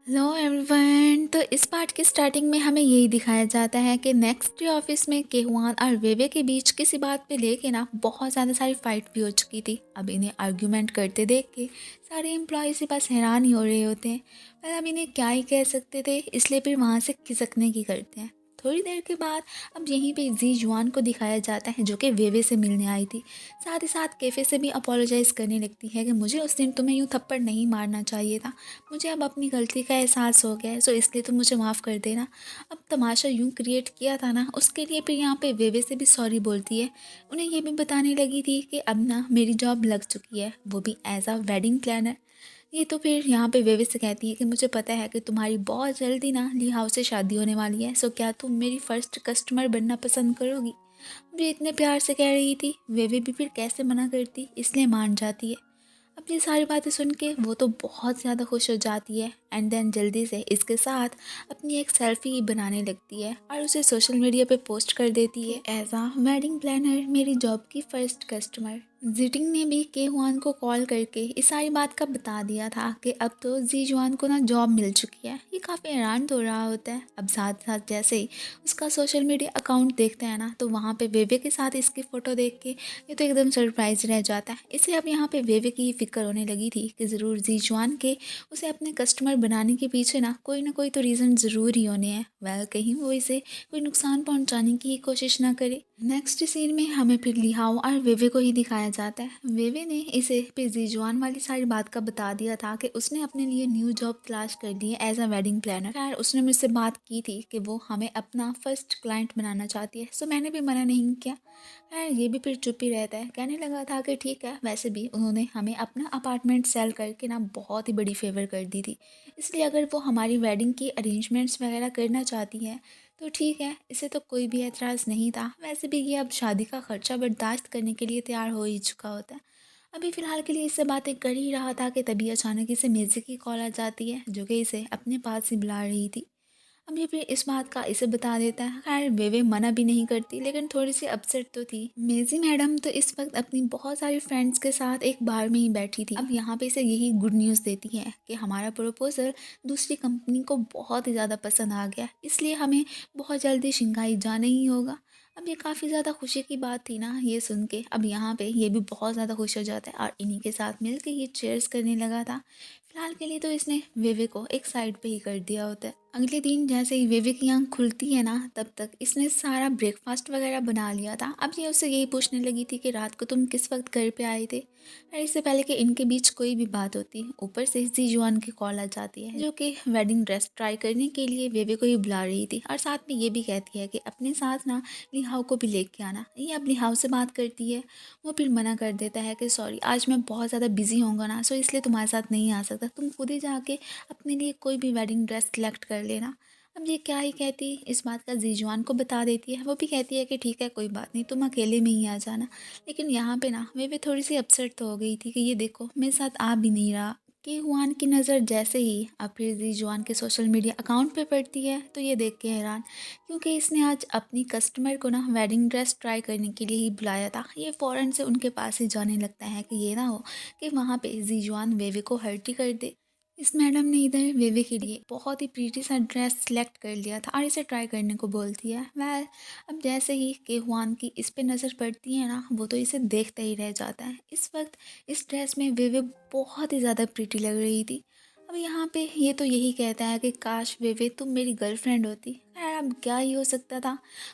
Hello everyone. तो इस part की स्टार्टिंग में हमें यही दिखाया जाता है कि नेक्स्ट डे ऑफिस में केहुआन और वेवे के बीच किसी बात पे लेके ना बहुत ज़्यादा सारी फाइट भी हो चुकी थी। अब इन्हें आर्ग्यूमेंट करते देख के सारे एम्प्लॉयज़ के पास हैरान ही हो रहे होते हैं। पर अब इन्हें क्या ही कह सकते थे, इसलिए फिर वहाँ से खिसकने की करते हैं। थोड़ी देर के बाद अब यहीं पे जी जुआन को दिखाया जाता है, जो कि वेवे से मिलने आई थी। साथ ही साथ कैफ़े से भी अपोलोजाइज़ करने लगती है कि मुझे उस दिन तुम्हें यूँ थप्पड़ नहीं मारना चाहिए था। मुझे अब अपनी गलती का एहसास हो गया है, सो इसलिए तुम मुझे माफ़ कर देना। अब तमाशा यूँ क्रिएट किया था ना, उसके लिए फिर यहाँ पे वेवे से भी सॉरी बोलती है। उन्हें ये भी बताने लगी थी कि अब ना मेरी जॉब लग चुकी है, वो भी एज अ वेडिंग प्लानर। ये तो फिर यहाँ पे वेवे से कहती है कि मुझे पता है कि तुम्हारी बहुत जल्दी ना ली हाउस से शादी होने वाली है, सो क्या तुम मेरी फ़र्स्ट कस्टमर बनना पसंद करोगी। अब ये इतने प्यार से कह रही थी, वेवे भी फिर कैसे मना करती, इसलिए मान जाती है। अब ये सारी बातें सुन के वो तो बहुत ज़्यादा खुश हो जाती है एंड देन जल्दी से इसके साथ अपनी एक सेल्फी बनाने लगती है और उसे सोशल मीडिया पे पोस्ट कर देती है एज अ वेडिंग प्लानर मेरी जॉब की फर्स्ट कस्टमर। जिटिंग ने भी के हुआन को कॉल करके इस सारी बात का बता दिया था कि अब तो जी जुआन को ना जॉब मिल चुकी है। ये काफ़ी हैरान तो रहा होता है। अब साथ साथ जैसे ही उसका सोशल मीडिया अकाउंट देखते हैं ना, तो वहाँ पे वेवे के साथ इसकी फ़ोटो देख के ये तो एकदम सरप्राइज रह जाता है। इसे अब यहाँ पे वेवे की फिक्र होने लगी थी कि ज़रूर जी जुआन के उसे अपने कस्टमर बनाने के पीछे ना कोई तो रीज़न ज़रूर ही होने हैं। वेल कहीं वो इसे कोई नुकसान पहुँचाने की कोशिश ना करे। नेक्स्ट सीन में हमें फिर लिहाओ और वेवे को ही दिखाया जाता है। वेवे ने इसे फिर जी जुआन वाली सारी बात का बता दिया था कि उसने अपने लिए न्यू जॉब तलाश कर ली है एज अ वेडिंग प्लानर। खैर उसने मुझसे बात की थी कि वो हमें अपना फर्स्ट क्लाइंट बनाना चाहती है, सो मैंने भी मना नहीं किया। खैर ये भी फिर चुप ही रहता है। कहने लगा था कि ठीक है, वैसे भी उन्होंने हमें अपना अपार्टमेंट सेल करके ना बहुत ही बड़ी फेवर कर दी थी, इसलिए अगर वो हमारी वेडिंग की अरेंजमेंट्स वगैरह करना चाहती है तो ठीक है, इसे तो कोई भी एतराज़ नहीं था। वैसे भी ये अब शादी का खर्चा बर्दाश्त करने के लिए तैयार हो ही चुका होता है। अभी फ़िलहाल के लिए इससे बातें कर ही रहा था कि तभी अचानक इसे मेज़ी की कॉल आ जाती है, जो कि इसे अपने पास ही बुला रही थी। अब ये फिर इस बात का इसे बता देता है। खैर वेवे मना भी नहीं करती, लेकिन थोड़ी सी अपसेट तो थी। मेजी मैडम तो इस वक्त अपनी बहुत सारी फ्रेंड्स के साथ एक बार में ही बैठी थी। अब यहाँ पे इसे यही गुड न्यूज़ देती है कि हमारा प्रपोजल दूसरी कंपनी को बहुत ही ज़्यादा पसंद आ गया, इसलिए हमें बहुत जल्दी शंघाई जाना ही होगा। अब ये काफ़ी ज़्यादा खुशी की बात थी ना ये सुन के। अब यहाँ पे ये भी बहुत ज़्यादा खुश हो जाता है और इन्हीं के साथ मिल के ये चेयर्स करने लगा था। फिलहाल के लिए तो इसने वेवे को एक साइड पे ही कर दिया होता है। अगले दिन जैसे ही वेवे की आँख खुलती है ना, तब तक इसने सारा ब्रेकफास्ट वगैरह बना लिया था। अब ये उससे यही पूछने लगी थी कि रात को तुम किस वक्त घर पे आए थे। और इससे पहले कि इनके बीच कोई भी बात होती, ऊपर से जी जुआन की कॉल आ जाती है, जो कि वेडिंग ड्रेस ट्राई करने के लिए वेवे को ही बुला रही थी और साथ में ये भी कहती है कि अपने साथ ना लिहाओ को भी लेके आना। ये अब लिहाओ से बात करती है। वो फिर मना कर देता है कि सॉरी, आज मैं बहुत ज़्यादा बिजी होऊंगा ना, सो इसलिए तुम्हारे साथ नहीं आ सकता। तुम खुद ही जाके अपने लिए कोई भी वेडिंग ड्रेस सेलेक्ट कर लेना। अब ये क्या ही कहती, इस बात का जीजुआन को बता देती है। वो भी कहती है कि ठीक है, कोई बात नहीं, तुम अकेले में ही आ जाना। लेकिन यहाँ पे ना वे भी थोड़ी सी अपसेट तो हो गई थी कि ये देखो मेरे साथ आ भी नहीं रहा। कि हुआन की नज़र जैसे ही अब फिर जीजुआन के सोशल मीडिया अकाउंट पे पड़ती है, तो ये देख के हैरान, क्योंकि इसने आज अपनी कस्टमर को ना वेडिंग ड्रेस ट्राई करने के लिए ही बुलाया था। ये फ़ौरन से उनके पास ही जाने लगता है कि ये ना हो कि वहाँ पे जीजुआन वेवे को हर्ट ही कर दे। इस मैडम ने इधर वेवे के लिए बहुत ही प्रीटी सा ड्रेस सेलेक्ट कर लिया था और इसे ट्राई करने को बोलती है। वेल अब जैसे ही के हुआन की इस पे नज़र पड़ती है ना, वो तो इसे देखता ही रह जाता है। इस वक्त इस ड्रेस में वेवे बहुत ही ज़्यादा प्रीटी लग रही थी। अब यहाँ पे ये तो यही कहता है कि काश वेवे तुम मेरी गर्लफ्रेंड होती। खैर अब क्या ही हो सकता था।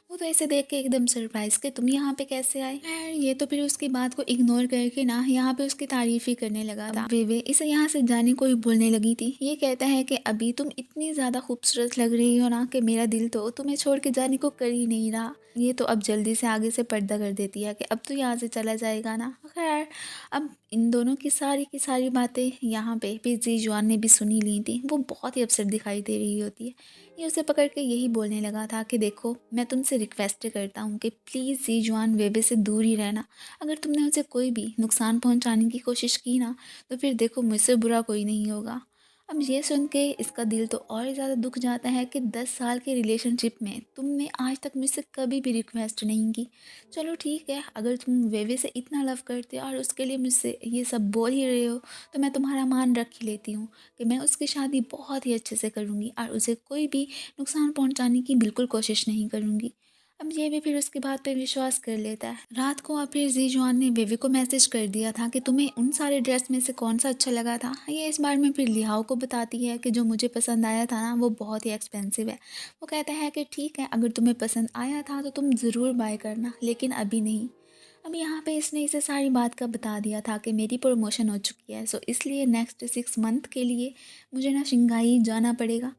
वो तो ऐसे देख के एकदम सरप्राइज कि तुम यहाँ पे कैसे आए। खैर ये तो फिर उसकी बात को इग्नोर करके ना यहाँ पे उसकी तारीफ ही करने लगा था। वेवे इसे यहाँ से जाने को ही बोलने लगी थी। ये कहता है कि अभी तुम इतनी ज़्यादा खूबसूरत लग रही हो ना कि मेरा दिल तो तुम्हें छोड़ के जाने को कर ही नहीं रहा। ये तो अब जल्दी से आगे से पर्दा कर देती है कि अब तो यहाँ से चला जाएगा ना। खैर अब इन दोनों की सारी बातें यहाँ पे फिर जी जुआन ने भी सुनी ली थी। वो बहुत ही अपसेट दिखाई दे रही होती है। ये उसे पकड़ के यही बोलने लगा था कि देखो मैं तुमसे रिक्वेस्ट करता हूँ कि प्लीज़ जी जुआन वेवे से दूर ही रहना। अगर तुमने उसे कोई भी नुकसान पहुँचाने की कोशिश की ना, तो फिर देखो मुझसे बुरा कोई नहीं होगा। अब ये सुन के इसका दिल तो और ज़्यादा दुख जाता है कि 10 साल के रिलेशनशिप में तुमने आज तक मुझसे कभी भी रिक्वेस्ट नहीं की। चलो ठीक है, अगर तुम वेवे से इतना लव करते हो और उसके लिए मुझसे ये सब बोल ही रहे हो, तो मैं तुम्हारा मान रख ही लेती हूँ कि मैं उसकी शादी बहुत ही अच्छे से करूँगी और उसे कोई भी नुकसान पहुँचाने की बिल्कुल कोशिश नहीं करूँगी। अब ये भी फिर उसकी बात पे विश्वास कर लेता है। रात को अब फिर ज़ीजुआन ने वेवे को मैसेज कर दिया था कि तुम्हें उन सारे ड्रेस में से कौन सा अच्छा लगा था। ये इस बार में फिर लिहाओ को बताती है कि जो मुझे पसंद आया था ना वो बहुत ही एक्सपेंसिव है। वो कहता है कि ठीक है, अगर तुम्हें पसंद आया था तो तुम ज़रूर बाय करना, लेकिन अभी नहीं। अब यहाँ पे इसने इसे सारी बात का बता दिया था कि मेरी प्रमोशन हो चुकी है, सो इसलिए नेक्स्ट 6 मंथ के लिए मुझे ना शंघाई जाना पड़ेगा।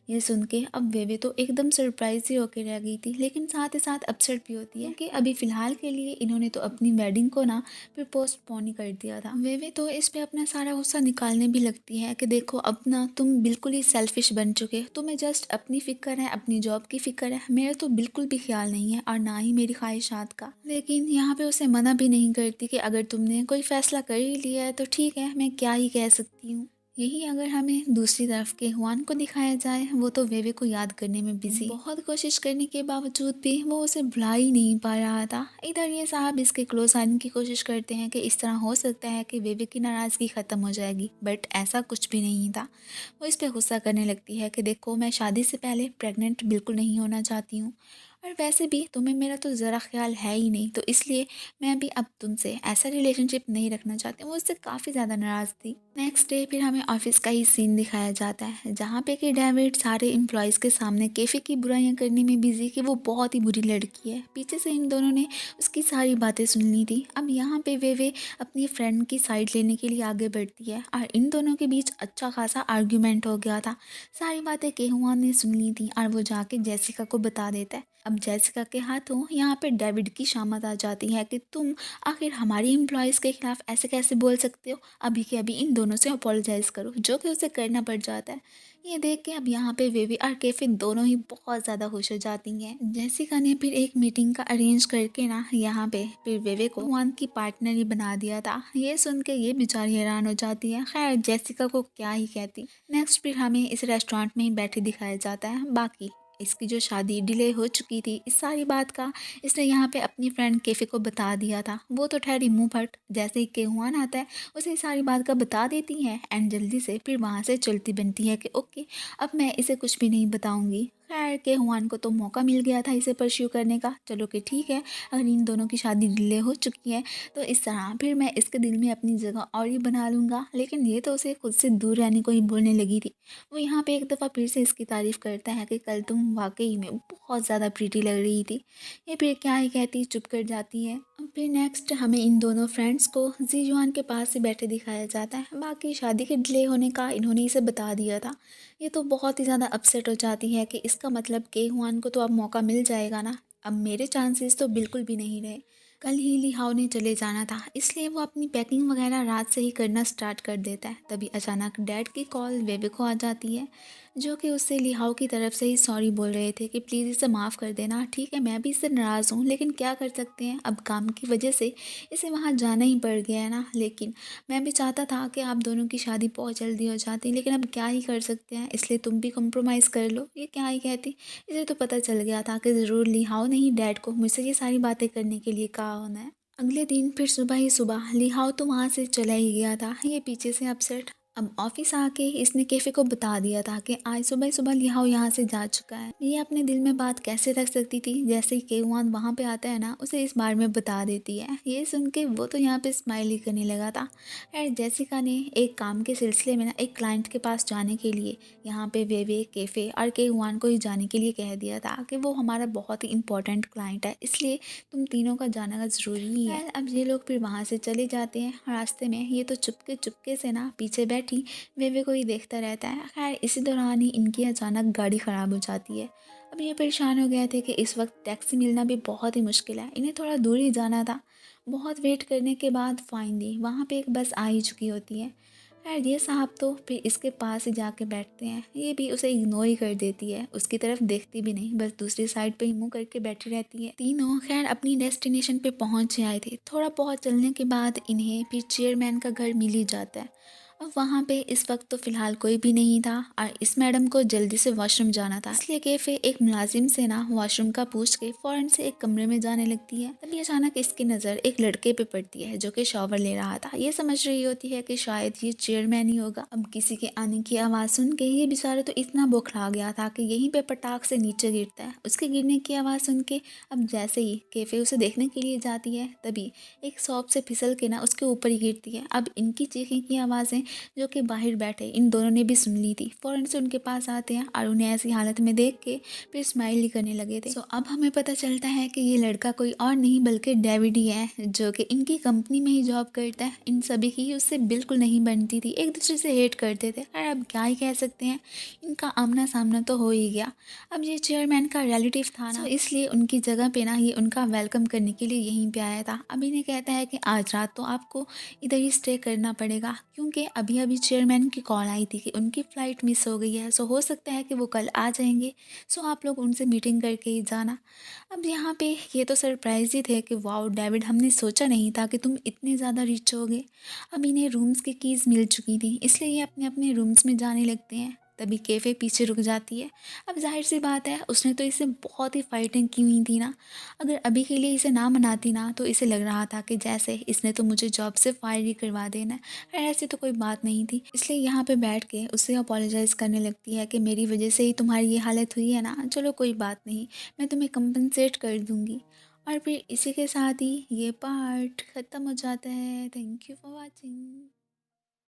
ये सुन के अब वेवे तो एकदम सरप्राइज ही होकर रह गई थी, लेकिन साथ ही साथ अपसेट भी होती है कि अभी फ़िलहाल के लिए इन्होंने तो अपनी वेडिंग को ना फिर पोस्टपोन ही कर दिया था। वेवे तो इस पे अपना सारा गुस्सा निकालने भी लगती है कि देखो अब ना तुम बिल्कुल ही सेल्फिश बन चुके हो, तुम्हें जस्ट अपनी फ़िक्र है, अपनी जॉब की फ़िक्र है, मेरा तो बिल्कुल भी ख्याल नहीं है और ना ही मेरी ख्वाहिशात का। लेकिन यहाँ पे उसे मना भी नहीं करती कि अगर तुमने कोई फ़ैसला कर ही लिया है तो ठीक है, मैं क्या ही कह सकती हूँ। यही अगर हमें दूसरी तरफ के हुआन को दिखाया जाए, वो तो वेवे को याद करने में बिजी, बहुत कोशिश करने के बावजूद भी वो उसे भुला ही नहीं पा रहा था। इधर ये साहब इसके क्लोज आने की कोशिश करते हैं कि इस तरह हो सकता है कि वेवे की नाराज़गी ख़त्म हो जाएगी, बट ऐसा कुछ भी नहीं था। वो इस पर गुस्सा करने लगती है कि देखो मैं शादी से पहले प्रेग्नेंट बिल्कुल नहीं होना चाहती हूँ, और वैसे भी तुम्हें मेरा तो ज़रा ख्याल है ही नहीं, तो इसलिए मैं भी अब तुमसे ऐसा रिलेशनशिप नहीं रखना चाहती। वो उससे काफ़ी ज़्यादा नाराज़ थी। नेक्स्ट डे फिर हमें ऑफिस का ही सीन दिखाया जाता है, जहाँ पे कि डेविड सारे एम्प्लॉयज़ के सामने कैफ़े की बुराइयां करने में बिजी कि वो बहुत ही बुरी लड़की है। पीछे से इन दोनों ने उसकी सारी बातें सुन ली थी। अब यहाँ पे वे अपनी फ्रेंड की साइड लेने के लिए आगे बढ़ती है और इन दोनों के बीच अच्छा खासा आर्ग्यूमेंट हो गया था। सारी बातें केहुआ ने सुन ली थी और वो जाके जेसिका को बता देता है। अब जेसिका के हाथों यहाँ पे डेविड की शामत आ जाती है कि तुम आखिर हमारी एम्प्लॉयज़ के खिलाफ ऐसे कैसे बोल सकते हो, अभी के अभी इन दोनों से अपोलोजाइज़ करो, जो कि उसे करना पड़ जाता है। ये देख के अब यहाँ पे वेवी और कैफे दोनों ही बहुत ज़्यादा खुश हो जाती हैं। जेसिका ने फिर एक मीटिंग का अरेंज करके ना यहाँ पे फिर वेवे को वन की पार्टनर ही बना दिया था। ये सुन के ये बेचारी हैरान हो जाती है। खैर जेसिका को क्या ही कहती। नेक्स्ट फिर हमें इस रेस्टोरेंट में ही बैठे दिखाया जाता है। बाकी इसकी जो शादी डिले हो चुकी थी, इस सारी बात का इसने यहाँ पे अपनी फ्रेंड कैफ़े को बता दिया था। वो तो ठहरी मुंह फट, जैसे ही केहुआन आता है उसे सारी बात का बता देती है एंड जल्दी से फिर वहाँ से चलती बनती है कि ओके अब मैं इसे कुछ भी नहीं बताऊँगी। खैर केहुआन को तो मौका मिल गया था इसे परस्यू करने का। चलो कि ठीक है, अगर इन दोनों की शादी डिले हो चुकी है तो इस तरह फिर मैं इसके दिल में अपनी जगह और ही बना लूँगा। लेकिन ये तो उसे खुद से दूर रहने को ही बोलने लगी थी। वो यहाँ पे एक दफ़ा फिर से इसकी तारीफ़ करता है कि कल तुम वाकई में बहुत ज़्यादा प्रीटी लग रही थी। ये फिर क्या ही कहती, चुप कर जाती है। अब फिर नेक्स्ट हमें इन दोनों फ्रेंड्स को जीजुआन के पास ही बैठे दिखाया जाता है। बाकी शादी के डिले होने का इन्होंने इसे बता दिया था। ये तो बहुत ही ज़्यादा अपसेट हो जाती है कि इसका मतलब के हुआन को तो अब मौका मिल जाएगा ना, अब मेरे चांसेस तो बिल्कुल भी नहीं रहे। कल ही लिहाओ ने चले जाना था, इसलिए वो अपनी पैकिंग वगैरह रात से ही करना स्टार्ट कर देता है। तभी अचानक डैड की कॉल वेवे को आ जाती है, जो कि उससे लिहाओ की तरफ से ही सॉरी बोल रहे थे कि प्लीज़ इसे माफ़ कर देना। ठीक है, मैं भी इससे नाराज़ हूँ, लेकिन क्या कर सकते हैं, अब काम की वजह से इसे वहाँ जाना ही पड़ गया है ना। लेकिन मैं भी चाहता था कि आप दोनों की शादी बहुत जल्दी हो जाती, लेकिन अब क्या ही कर सकते हैं, इसलिए तुम भी कॉम्प्रोमाइज़ कर लो। ये क्या ही कहती, इसे तो पता चल गया था कि ज़रूर लिहाओ ने ही डैड को मुझसे ये सारी बातें करने के लिए कहा होना है। अगले दिन फिर सुबह ही सुबह लिहाओ तो वहाँ से चला ही गया था, ये पीछे से अपसेट। अब ऑफिस आके इसने कैफ़े को बता दिया था कि आज सुबह सुबह लिहाओ यहाँ से जा चुका है। ये अपने दिल में बात कैसे रख सकती थी, जैसे ही केहुआन वहाँ पे आता है ना उसे इस बारे में बता देती है। ये सुन के वो तो यहाँ पे स्माइल ही करने लगा था। खैर जेसिका ने एक काम के सिलसिले में ना एक क्लाइंट के पास जाने के लिए यहाँ पे वेवे कैफ़े और केहुआन को ही जाने के लिए कह दिया था कि वो हमारा बहुत ही इंपॉर्टेंट क्लाइंट है, इसलिए तुम तीनों का जाना का ज़रूरी ही है। अब ये लोग फिर वहाँ से चले जाते हैं। रास्ते में ये तो चुपके चुपके से ना पीछे बैठी वेवे को ही देखता रहता है। खैर इसी दौरान ही इनकी अचानक गाड़ी ख़राब हो जाती है। अब ये परेशान हो गए थे कि इस वक्त टैक्सी मिलना भी बहुत ही मुश्किल है, इन्हें थोड़ा दूर ही जाना था। बहुत वेट करने के बाद फाइनली वहाँ पे एक बस आ ही चुकी होती है। खैर ये साहब तो फिर इसके पास ही जाके बैठते हैं। ये भी उसे इग्नोर ही कर देती है, उसकी तरफ देखती भी नहीं, बस दूसरी साइड पे ही मुंह करके बैठी रहती है। तीनों खैर अपनी डेस्टिनेशन पे पहुंच आए थे। थोड़ा बहुत चलने के बाद इन्हें फिर चेयरमैन का घर मिल ही जाता है। अब वहाँ पे इस वक्त तो फिलहाल कोई भी नहीं था और इस मैडम को जल्दी से वॉशरूम जाना था, इसलिए कैफे एक मुलाजिम से ना वॉशरूम का पूछ के फौरन से एक कमरे में जाने लगती है। तभी अचानक इसकी नज़र एक लड़के पे पड़ती है जो कि शॉवर ले रहा था। ये समझ रही होती है कि शायद ये चेयरमैन ही होगा। अब किसी के आने की आवाज़ सुन के ये बेचारा तो इतना बौखला गया था कि यहीं पे पटाख से नीचे गिरता है। उसके गिरने की आवाज़ सुन के अब जैसे ही कैफे उसे देखने के लिए जाती है, तभी एक शॉप से फिसल के ना उसके ऊपर ही गिरती है। अब इनकी चीखने की आवाज़ें जो कि बाहर बैठे इन दोनों ने भी सुन ली थी। फ़ौरन से उनके पास आते हैं और उन्हें ऐसी हालत में देख के फिर स्माइल ही करने लगे थे। अब हमें पता चलता है कि ये लड़का कोई और नहीं बल्कि डेविड ही है, जो कि इनकी कंपनी में ही जॉब करता है। इन सभी की उससे बिल्कुल नहीं बनती थी, एक दूसरे से हेट करते थे। और अब क्या ही कह सकते हैं, इनका आमना सामना तो हो ही गया। अब ये चेयरमैन का रिलेटिव था ना, इसलिए उनकी जगह पे ना ये उनका वेलकम करने के लिए यहीं पे आया था। अब इन्हें कहता है कि आज रात तो आपको इधर ही स्टे करना पड़ेगा, क्योंकि अभी अभी चेयरमैन की कॉल आई थी कि उनकी फ़्लाइट मिस हो गई है। सो हो सकता है कि वो कल आ जाएंगे। सो आप लोग उनसे मीटिंग करके ही जाना। अब यहाँ पे ये तो सरप्राइज ही थे कि वाओ डेविड, हमने सोचा नहीं था कि तुम इतने ज़्यादा रिच होगे। अब इन्हें रूम्स की कीज़ मिल चुकी थी, इसलिए ये अपने अपने रूम्स में जाने लगते हैं। तभी कैफ़े पीछे रुक जाती है। अब जाहिर सी बात है, उसने तो इसे बहुत ही फाइटिंग की हुई थी ना। अगर अभी के लिए इसे ना मनाती ना तो इसे लग रहा था कि जैसे इसने तो मुझे जॉब से फायर ही करवा देना है। और ऐसी तो कोई बात नहीं थी, इसलिए यहाँ पे बैठ के उससे अपोलोजाइज़ करने लगती है कि मेरी वजह से ही तुम्हारी ये हालत हुई है ना, चलो कोई बात नहीं, मैं तुम्हें कंपनसेट कर दूँगी। और फिर इसी के साथ ही ये पार्ट ख़त्म हो जाता है। Thank you for watching.